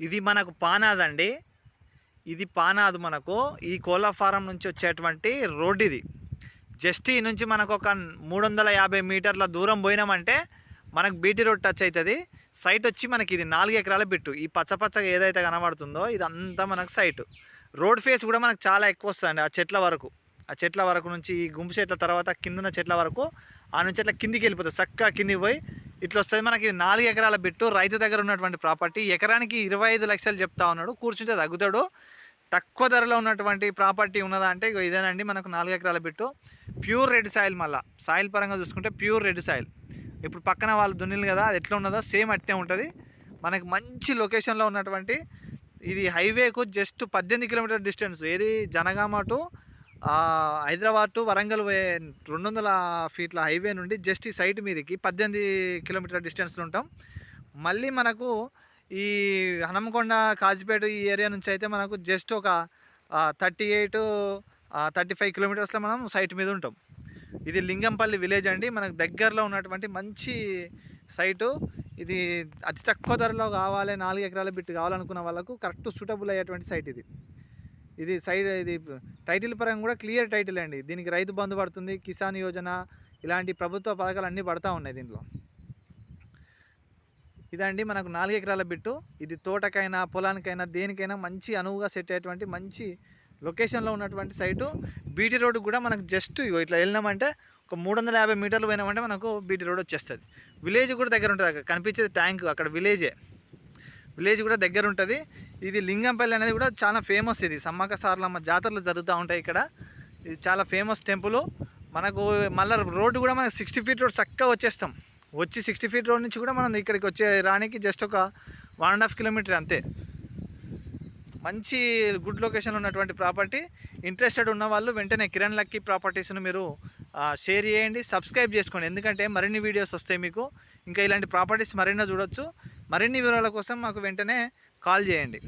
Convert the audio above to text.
ఇది మనకు పానాద్ అండి. ఇది పానాద్ మనకు ఈ కోళ్ళ ఫారం నుంచి వచ్చేటువంటి రోడ్ ఇది. జస్ట్ ఈ నుంచి మనకు ఒక 350 మీటర్ల దూరం పోయినామంటే మనకు బీటీ రోడ్ టచ్ అవుతుంది. సైట్ వచ్చి మనకి ఇది 4 ఎకరాల బిట్టు. ఈ పచ్చపచ్చగా ఏదైతే కనబడుతుందో ఇదంతా మనకు సైటు. రోడ్ ఫేస్ కూడా మనకు చాలా ఎక్కువ వస్తుందండి. ఆ చెట్ల వరకు నుంచి ఈ గుంపు చెట్ల తర్వాత కిందున్న చెట్ల వరకు ఆ నుంచి అట్లా కిందికి వెళ్ళిపోతుంది. చక్కగా కిందికి పోయి ఇట్లా వస్తుంది. మనకి 4 ఎకరాల బిట్టు, రైతు దగ్గర ఉన్నటువంటి ప్రాపర్టీ. ఎకరానికి 25 లక్షలు చెప్తా ఉన్నాడు. కూర్చుంటే తగ్గుతాడు. తక్కువ ధరలో ఉన్నటువంటి ప్రాపర్టీ ఉన్నదా అంటే ఇదేనండి. మనకు 4 ఎకరాల బిట్టు, ప్యూర్ రెడ్ సాయిల్. మళ్ళీ సాయిల్ పరంగా చూసుకుంటే ప్యూర్ రెడ్ సాయిల్. ఇప్పుడు పక్కన వాళ్ళు దున్నిలు కదా, అది ఎట్లా ఉన్నదో సేమ్ అట్నే ఉంటుంది. మనకి మంచి లొకేషన్లో ఉన్నటువంటి ఇది హైవేకు జస్ట్ 18 కిలోమీటర్ డిస్టెన్స్. ఏది జనగామ టు హైదరాబాద్ టు వరంగల్ 200 ఫీట్ల హైవే నుండి జస్ట్ ఈ సైట్ మీదకి 18 కిలోమీటర్ డిస్టెన్స్లో ఉంటాం. మళ్ళీ మనకు ఈ హనంకొండ, కాజిపేట ఈ ఏరియా నుంచి అయితే మనకు జస్ట్ ఒక 35 కిలోమీటర్స్లో మనం సైట్ మీద ఉంటాం. ఇది లింగంపల్లి విలేజ్ అండి. మనకు దగ్గరలో ఉన్నటువంటి మంచి సైటు. ఇది అతి తక్కువ ధరలో కావాలి, 4 ఎకరాల బిట్టు కావాలనుకున్న వాళ్ళకు కరెక్ట్ సూటబుల్ అయ్యేటువంటి సైట్ ఇది. ఇది టైటిల్ పరంగా కూడా క్లియర్ టైటిల్ అండి. దీనికి రైతు బంధు పడుతుంది, కిసాన్ యోజన, ఇలాంటి ప్రభుత్వ పథకాలు అన్నీ పడతా ఉన్నాయి దీంట్లో. ఇదండి మనకు 4 ఎకరాల బిట్టు. ఇది తోటకైనా పొలానికైనా దేనికైనా మంచి అనువుగా సెట్ అయ్యేటువంటి మంచి లొకేషన్లో ఉన్నటువంటి సైటు. బీటీ రోడ్డు కూడా మనకు జస్ట్ ఇట్లా వెళ్ళినామంటే ఒక 350 మీటర్లు పోయినామంటే మనకు బీటీ రోడ్ వచ్చేస్తుంది. విలేజ్ కూడా దగ్గర ఉంటుంది. అక్కడ కనిపించేది ట్యాంక్, అక్కడ విలేజ్ కూడా దగ్గర ఉంటుంది. ఇది లింగంపల్లి అనేది కూడా చాలా ఫేమస్. ఇది సమ్మక్క సారలమ్మ జాతరలు జరుగుతూ ఉంటాయి ఇక్కడ. ఇది చాలా ఫేమస్ టెంపుల్. మనకు మళ్ళీ రోడ్డు కూడా మనకు 60 ఫీట్ రోడ్ చక్కగా వచ్చేస్తాం. 60 ఫీట్ రోడ్ నుంచి కూడా మనం ఇక్కడికి రానికి జస్ట్ ఒక 1.5 కిలోమీటర్ అంతే. మంచి గుడ్ లొకేషన్లో ఉన్నటువంటి ప్రాపర్టీ. ఇంట్రెస్టెడ్ ఉన్న వాళ్ళు వెంటనే కిరణ్ లక్కీ ప్రాపర్టీస్ను మీరు షేర్ చేయండి, సబ్స్క్రైబ్ చేసుకోండి. ఎందుకంటే మరిన్ని వీడియోస్ వస్తాయి మీకు. ఇంకా ఇలాంటి ప్రాపర్టీస్ మరెన్నో చూడొచ్చు. మరిన్ని వివరాల కోసం మాకు వెంటనే కాల్ చేయండి.